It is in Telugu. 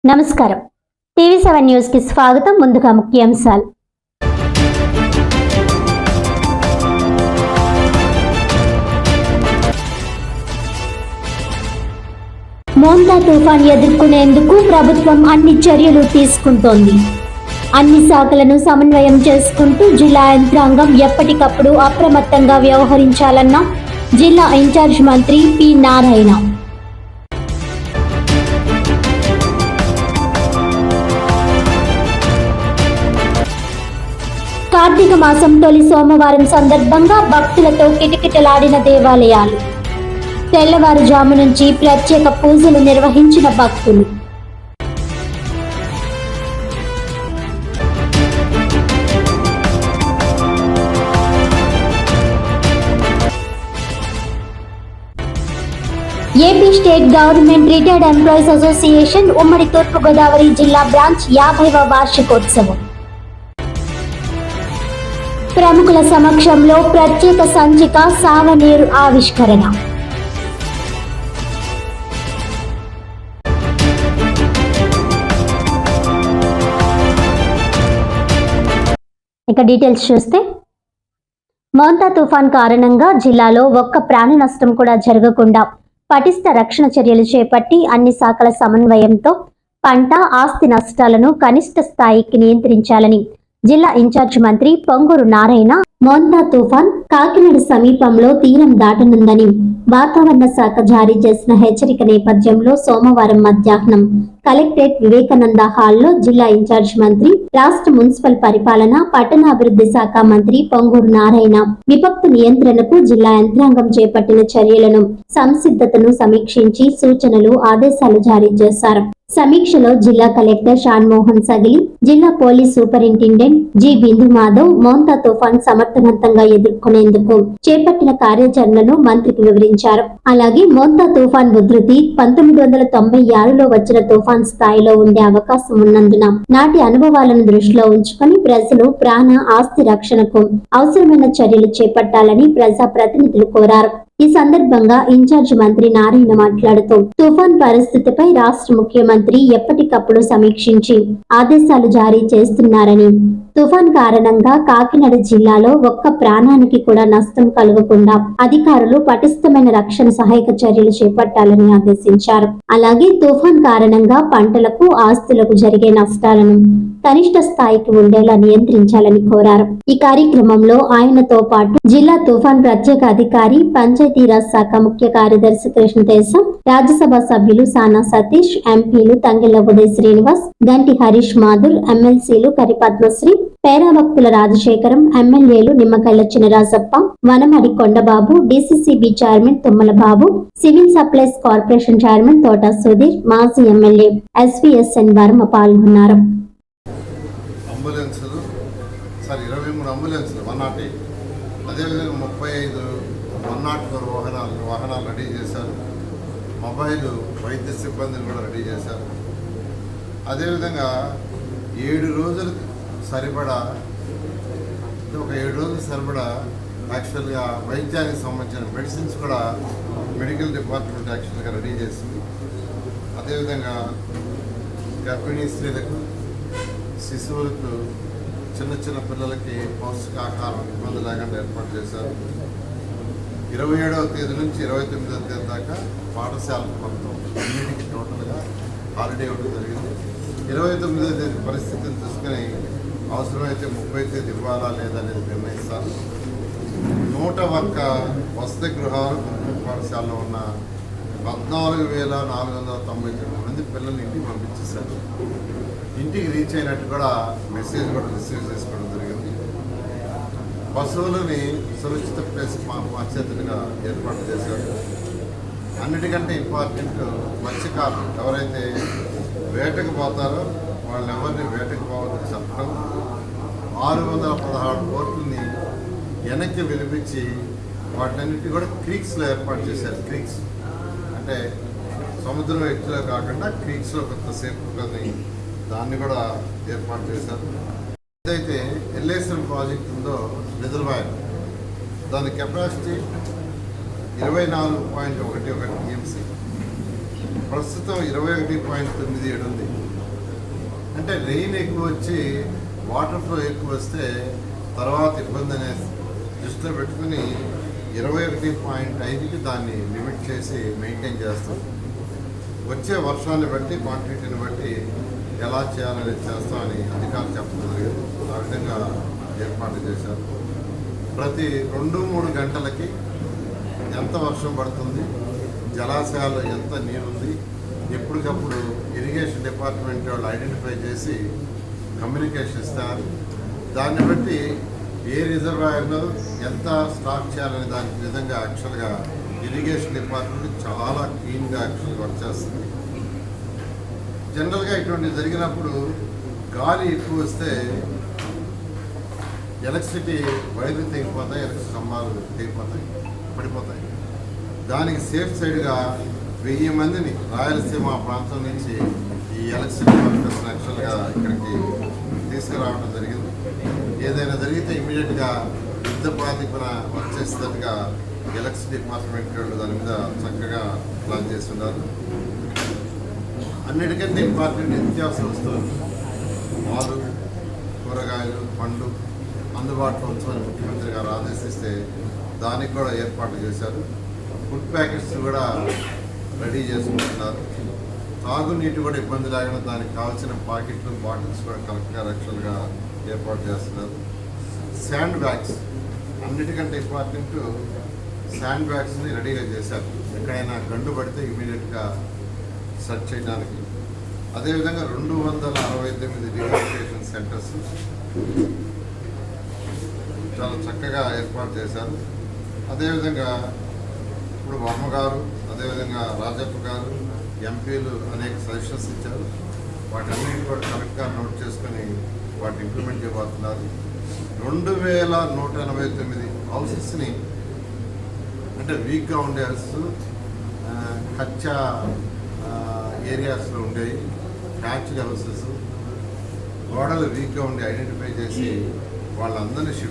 నమస్కారం. టీవీ7 న్యూస్ కి స్వాగతం. ముందుగా ముఖ్యాంశాలు. మోంతా తుఫాన్ ఎదుర్కొనేందుకు ప్రభుత్వం అన్ని చర్యలు తీసుకుంటోంది. అన్ని శాఖలను సమన్వయం చేసుకుంటూ జిల్లా యంత్రాంగం ఎప్పటికప్పుడు అప్రమత్తంగా వ్యవహరించాలన్న జిల్లా ఇన్ఛార్జ్ మంత్రి పి నారాయణ. కార్తీక మాసం తొలి సోమవారం సందర్భంగా భక్తులతో కిటకిటలాడిన దేవాలయాలు. తెల్లవారుజాము నుంచి ప్రత్యేక పూజలు నిర్వహించిన భక్తులు. AP state government retired employees association ఉమ్మడి తూర్పుగోదావరి జిల్లా బ్రాంచ్ 50వ వార్షికోత్సవం. ప్రముఖుల సమక్షంలో ప్రత్యేక సంచిక సావనీరు ఆవిష్కరణ. ఇక డీటెయిల్స్ చూస్తే, మోంతా తుఫాన్ కారణంగా జిల్లాలో ఒక్క ప్రాణ నష్టం కూడా జరగకుండా పటిష్ట రక్షణ చర్యలు చేపట్టి అన్ని శాఖల సమన్వయంతో పంట ఆస్తి నష్టాలను కనిష్ట స్థాయికి నియంత్రించాలని జిల్లా ఇన్ఛార్జ్ మంత్రి పొంగూరు నారాయణ మోంతా తుఫాన్ కాకినాడ సమీపంలో తీరం దాటనుందని వాతావరణ శాఖ జారీ చేసిన హెచ్చరిక నేపథ్యంలో సోమవారం మధ్యాహ్నం కలెక్టరేట్ వివేకానంద హాల్లో జిల్లా ఇన్ఛార్జ్ మంత్రి, రాష్ట్ర మున్సిపల్ పరిపాలన, పట్టణాభివృద్ధి శాఖ మంత్రి పొంగూరు నారాయణ విపత్తు నియంత్రణకు జిల్లా యంత్రాంగం చేపట్టిన చర్యలను, సంసిద్ధతను సమీక్షించి సూచనలు, ఆదేశాలు జారీ చేశారు. సమీక్షలో జిల్లా కలెక్టర్ షాన్మోహన్ సగిలి, జిల్లా పోలీస్ సూపరింటెండెంట్ జి బిందు మాధవ్ మోంతా తుఫాన్ సమర్థవంతంగా ఎదుర్కొనేందుకు చేపట్టిన కార్యాచరణను మంత్రికి వివరించారు. అలాగే మోంతా తుఫాన్ ఉధృతి 1996లో వచ్చిన తుఫాన్ స్థాయిలో ఉండే అవకాశం ఉన్నందున నాటి అనుభవాలను దృష్టిలో ఉంచుకొని ప్రజలు ప్రాణ ఆస్తి రక్షణకు అవసరమైన చర్యలు చేపట్టాలని ప్రజా ప్రతినిధులు కోరారు. ఈ సందర్భంగా ఇన్ఛార్జ్ మంత్రి నారాయణ మాట్లాడుతూ తుఫాన్ పరిస్థితిపై రాష్ట్ర ముఖ్యమంత్రి ఎప్పటికప్పుడు సమీక్షించి ఆదేశాలు జారీ చేస్తున్నారని, తుఫాన్ కారణంగా కాకినాడ జిల్లాలో ఒక్క ప్రాణానికి కూడా నష్టం కలగకుండా అధికారులు పటిష్టమైన రక్షణ సహాయక చర్యలు చేపట్టాలని ఆదేశించారు. అలాగే తుఫాన్ కారణంగా పంటలకు, ఆస్తులకు జరిగే నష్టాలను కనిష్ట స్థాయికి ఉండేలా నియంత్రించాలని కోరారు. ఈ కార్యక్రమంలో ఆయనతో పాటు జిల్లా తుఫాన్ ప్రత్యేక అధికారి, పంచాయతీరాజ్ శాఖ ముఖ్య కార్యదర్శి కృష్ణతేజ, రాజ్యసభ సభ్యులు సానా సతీష్, ఎంపీలు తంగెళ్ల ఉదయ్ శ్రీనివాస్, గంటి హరీష్ మాధుర్, ఎమ్మెల్సీలు కరిపద్మశ్రీ, పేరాభక్తుల రాజశేఖరం, ఎమ్మెల్యేలు నిమ్మకల్ల చినరాజప్ప, వనమడి కొండబాబు, డిసిసిబి చైర్మన్ తుమ్మల బాబు, సివిల్ సప్లైస్ కార్పొరేషన్ చైర్మన్ తోట సుధీర్, మాజీ ఎమ్మెల్యే ఎస్విఎస్ఎన్ వర్మ పాల్గొన్నారు. 23 అంబులెన్సులు 108, అదేవిధంగా 35 104 వాహనాలు రెడీ చేశారు. మొబైల్ వైద్య సిబ్బందిని కూడా రెడీ చేశారు. అదేవిధంగా 7 రోజులకు సరిపడా ఒక 7 రోజులకు సరిపడా యాక్చువల్గా వైద్యానికి సంబంధించిన మెడిసిన్స్ కూడా మెడికల్ డిపార్ట్మెంట్ యాక్చువల్గా రెడీ చేసింది. అదేవిధంగా గర్భిణీ స్త్రీలకు, శిశువులకు, చిన్న పిల్లలకి పౌష్టికాహారం ఇబ్బంది లేకుండా ఏర్పాటు చేశారు. 27వ తేదీ నుంచి 29వ తేదీ దాకా పాఠశాలకు మొత్తం అన్నిటికీ టోటల్గా హాలిడే ఇవ్వడం జరిగింది. 29వ తేదీ పరిస్థితిని చూసుకుని అవసరమైతే 30వ తేదీ ఇవ్వాలా లేదా అనేది నిర్ణయిస్తారు. 101 వసతి గృహాలు పాఠశాలలో ఉన్న 14,499 మంది పిల్లల్ని ఇంటికి పంపించేశారు. ఇంటికి రీచ్ అయినట్టు కూడా మెసేజ్ కూడా రిసీవ్ చేసుకోవడం జరిగింది. పశువులని సురక్షిత ప్లేస్ మార్చేతులుగా ఏర్పాటు చేశారు. అన్నిటికంటే ఇంపార్టెంట్ మత్స్యకారులు ఎవరైతే వేటకు పోతారో వాళ్ళని ఎవరిని వేటకు పోవద్దని చెప్పడం, 616 బోట్లని వెనక్కి విలిపించి వాటినన్నిటి కూడా క్రీక్స్లో ఏర్పాటు చేశారు. క్రీక్స్ అంటే సముద్రం ఎత్తులో కాకుండా క్రీక్స్లో కొంతసేపు కొన్ని దాన్ని కూడా ఏర్పాటు చేశారు. ఏదైతే ఎల్ఏఎస్ఎం ప్రాజెక్ట్ ఉందో రిజర్వాయర్, దాని కెపాసిటీ 24.11 టీఎంసీ, ప్రస్తుతం 21.97 ఉంది. అంటే రెయిన్ ఎక్కువ వచ్చి వాటర్ ఫ్లో ఎక్కువ వస్తే తర్వాత ఇబ్బంది అనేది దృష్టిలో పెట్టుకుని 21.5కి దాన్ని లిమిట్ చేసి మెయింటైన్ చేస్తాం. వచ్చే వర్షాన్ని బట్టి క్వాంటిటీని బట్టి ఎలా చేయాలనేది చేస్తామని అధికారులు చెప్పడం జరిగింది. ఆ విధంగా ఏర్పాటు చేశారు. ప్రతి 2-3 గంటలకి ఎంత వర్షం పడుతుంది, జలాశయాల్లో ఎంత నీరుంది, ఎప్పటికప్పుడు ఇరిగేషన్ డిపార్ట్మెంట్ వాళ్ళు ఐడెంటిఫై చేసి కమ్యూనికేషన్ ఇస్తారు. దాన్ని బట్టి ఏ రిజర్వాయర్లో ఎంత స్టాక్ చేయాలనే దాని విధంగా యాక్చువల్గా ఇరిగేషన్ డిపార్ట్మెంట్ చాలా క్లీన్గా యాక్చువల్గా వర్క్ చేస్తుంది. జనరల్గా ఇటువంటి జరిగినప్పుడు గాలి ఎక్కువ వస్తే ఎలక్ట్రిసిటీ వైర్లు తెగిపోతాయి, ఎలక్ట్రిసిటీ స్తంభాలు తెగిపోతాయి, పడిపోతాయి. దానికి సేఫ్ సైడ్గా 1000 మందిని రాయలసీమ ప్రాంతం నుంచి ఈ ఎలక్ట్రిసిటీ వర్కర్స్ యాక్చువల్గా ఇక్కడికి తీసుకురావడం జరిగింది. ఏదైనా జరిగితే ఇమీడియట్గా యుద్ధ ప్రాతిపన వర్క్ చేసేటట్టుగా ఎలక్ట్రిసిటీ డిపార్ట్మెంట్ వాళ్ళు దాని మీద చక్కగా ప్లాన్ చేస్తున్నారు. అన్నిటికంటే ఇంపార్టెంట్ నిత్యావసర వస్తువులు, పాలు, కూరగాయలు, పండ్లు అందుబాటులో ఉంచమని ముఖ్యమంత్రి గారు ఆదేశిస్తే దానికి కూడా ఏర్పాట్లు చేశారు. ఫుడ్ ప్యాకెట్స్ కూడా రెడీ చేసుకుంటున్నారు. తాగునీటి కూడా ఇబ్బంది లేకుండా దానికి కావాల్సిన పాకెట్లు, బాటిల్స్ కూడా కరెక్ట్గా యాక్చువల్గా ఏర్పాటు చేస్తున్నారు. శాండ్ బ్యాగ్స్ అన్నిటికంటే ఇంపార్టెంట్, శాండ్ బ్యాగ్స్ని రెడీగా చేశారు. ఎక్కడైనా గండు పడితే ఇమీడియట్గా సెర్చ్ చేయడానికి. అదేవిధంగా 268 రిహాబిలిటేషన్ సెంటర్స్ చాలా చక్కగా ఏర్పాటు చేశారు. అదేవిధంగా ఇప్పుడు వర్మ గారు, అదేవిధంగా రాజప్ప గారు, ఎంపీలు అనేక సజెషన్స్ ఇచ్చారు. వాటన్నిటి కూడా కరెక్ట్గా నోట్ చేసుకొని వాటిని ఇంప్లిమెంట్ చేయబోతున్నారు. 2189 హౌసెస్ని, అంటే వీక్గా ఉండే హౌస్, కచ్చా ఏరియాస్లో ఉండేవి ప్యాచ్డ్ హౌసెస్, గోడలు వీక్గా ఉండి ఐడెంటిఫై చేసి వాళ్ళందరినీ షిఫ్ట్